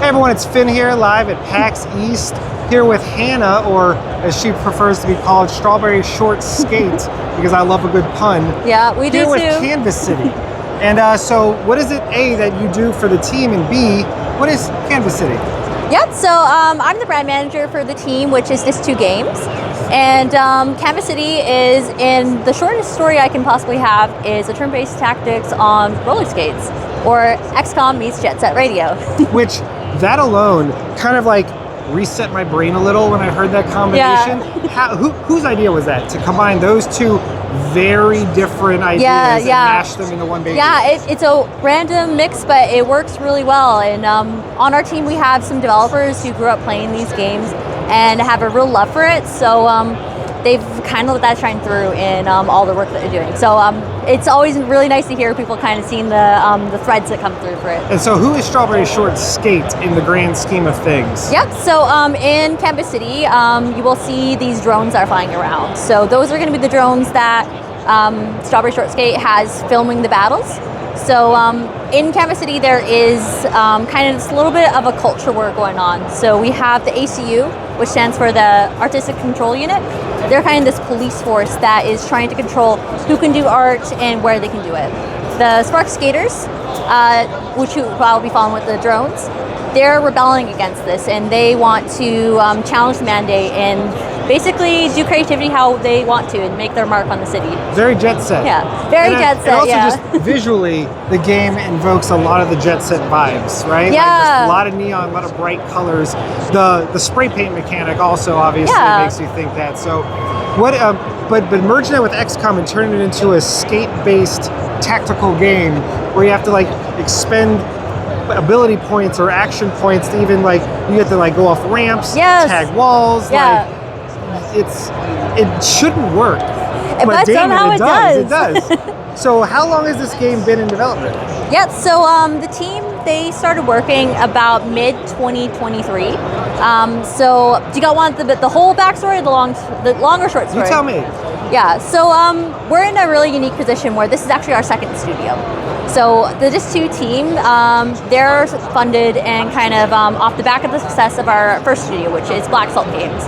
Hey everyone, it's Finn here, live at PAX East, here with Hannah, or as she prefers to be called, Strawberry Short Skate, because I love a good pun. Yeah, we do here too. With Canvas City. And so what is it, A, that you do for the team, and B, what is Canvas City? Yep, so I'm the brand manager for the team, which is This 2 Games. And Canvas City is, in the shortest story I can possibly have, is a turn-based tactics on roller skates, or XCOM meets Jet Set Radio. Which, that alone, kind of like reset my brain a little when I heard that combination. Yeah. Whose idea was that, to combine those two very different ideas and mash them into one baby? Yeah, it's a random mix, but it works really well. And on our team, we have some developers who grew up playing these games and have a real love for it. So they've kind of let that shine through in all the work that they're doing. So it's always really nice to hear people kind of seeing the threads that come through for it. And so who is Strawberry Short Skate in the grand scheme of things? Yep, so in Canvas City, you will see these drones that are flying around. So those are going to be the drones that Strawberry Short Skate has filming the battles. So in Canvas City, there is kind of just a little bit of a culture war going on. So we have the ACU, which stands for the Artistic Control Unit. They're kind of this police force that is trying to control who can do art and where they can do it. The Spark Skaters, which you will probably be following with the drones, they're rebelling against this, and they want to challenge the mandate and basically do creativity how they want to and make their mark on the city. Very Jet Set. Yeah, very Jet Set, and also yeah. just visually, the game invokes a lot of the Jet Set vibes, right? Yeah. Like just a lot of neon, a lot of bright colors. The spray paint mechanic also obviously makes you think that. So, what? But merging that with XCOM and turning it into a skate-based tactical game where you have to like expend ability points or action points to even like you get to like go off ramps, tag walls, like it shouldn't work, but somehow it does. It does. So how long has this game been in development? Yeah, so the team, they started working about mid 2023. So do you want the whole backstory, the long or short story? You tell me. Yeah, so we're in a really unique position where this is actually our second studio. So the This 2 team, they're funded and kind of off the back of the success of our first studio, which is Black Salt Games.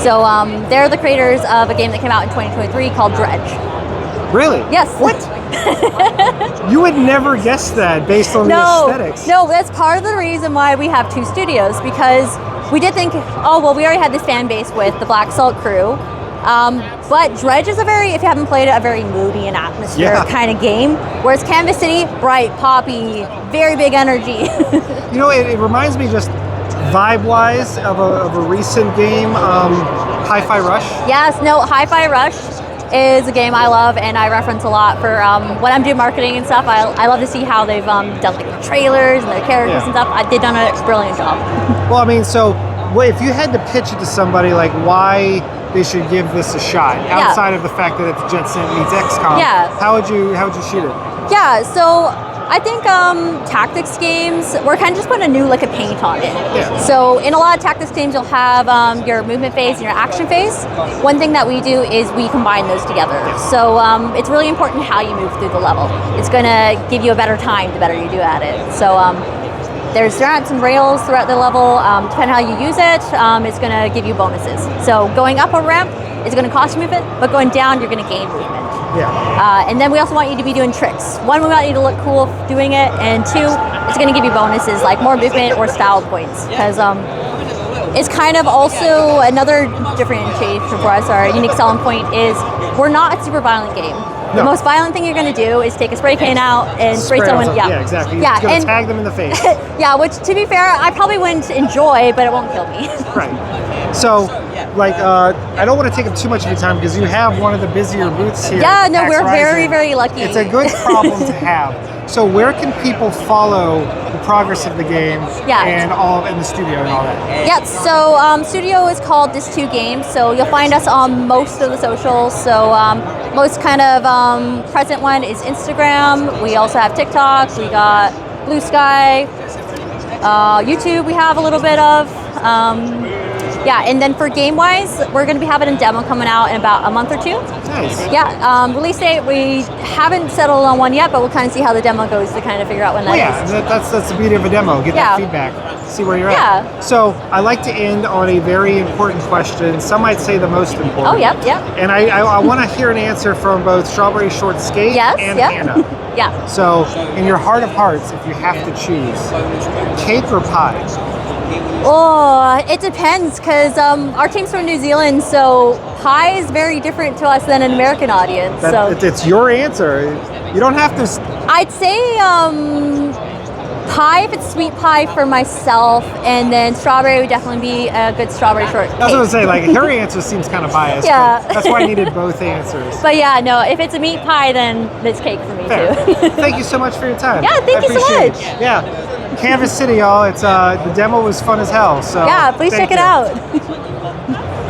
So they're the creators of a game that came out in 2023 called Dredge. Really? Yes. What? You would never guess that based on the aesthetics. No, that's part of the reason why we have two studios, because we did think, oh, well, we already had this fan base with the Black Salt crew. But Dredge is if you haven't played it, a very moody and atmospheric kind of game. Whereas Canvas City, bright, poppy, very big energy. You know, it reminds me just vibe-wise of a recent game, Hi-Fi Rush. Yes, no, Hi-Fi Rush is a game I love and I reference a lot for when I'm doing marketing and stuff. I love to see how they've done like the trailers and their characters and stuff. They've done a brilliant job. Well, I mean, so if you had to pitch it to somebody, like why they should give this a shot, outside of the fact that it's Jet Set meets XCOM, how would you shoot it? Yeah, so I think tactics games, we're kind of just putting a paint on it. Yeah. So in a lot of tactics games, you'll have your movement phase and your action phase. One thing that we do is we combine those together. So it's really important how you move through the level. It's going to give you a better time the better you do at it. So there's some rails throughout the level. Depending on how you use it, it's going to give you bonuses. So going up a ramp is going to cost you movement, but going down, you're going to gain movement. Yeah. And then we also want you to be doing tricks. One, we want you to look cool doing it, and two, it's going to give you bonuses like more movement or style points, because it's kind of also another differentiation for us. Our unique selling point is we're not a super violent game. No. The most violent thing you're going to do is take a spray can out and spray someone. Yeah, exactly. You're going to tag them in the face. Yeah, which to be fair, I probably wouldn't enjoy, but it won't kill me. Right. So, like, I don't want to take up too much of your time because you have one of the busier booths here. Yeah, no, PAX we're Rising. very, very lucky. It's a good problem to have. So where can people follow the progress of the game and the studio and all that? Yeah, so studio is called This 2 Games, so you'll find us on most of the socials. So most kind of present one is Instagram. We also have TikTok. We got Blue Sky. YouTube we have a little bit of. And then for game-wise, we're going to be having a demo coming out in about a month or two. Nice. Yeah, release date, we haven't settled on one yet, but we'll kind of see how the demo goes to kind of figure out when that is. That's the beauty of a demo, get that feedback. see where you're Yeah. at. So I like to end on a very important question. Some might say the most important. Oh, yep. And I want to hear an answer from both Strawberry Shortskate Yes, and yep. Hannah. Yeah. So in your heart of hearts, if you have to choose, cake or pie? Oh, it depends because our team's from New Zealand, so pie is very different to us than an American audience. So It's your answer. You don't have to. I'd say pie if it's sweet pie for myself, and then strawberry would definitely be a good strawberry shortcake. I was going to say, like, her answer seems kind of biased. Yeah. But that's why I needed both answers. But yeah, no, if it's a meat pie, then it's cake for me Fair. too. Thank you so much for your time. Yeah, thank I you so appreciate much. it. Yeah. Canvas City, y'all. It's the demo was fun as hell. So Yeah, please thank check it you. out.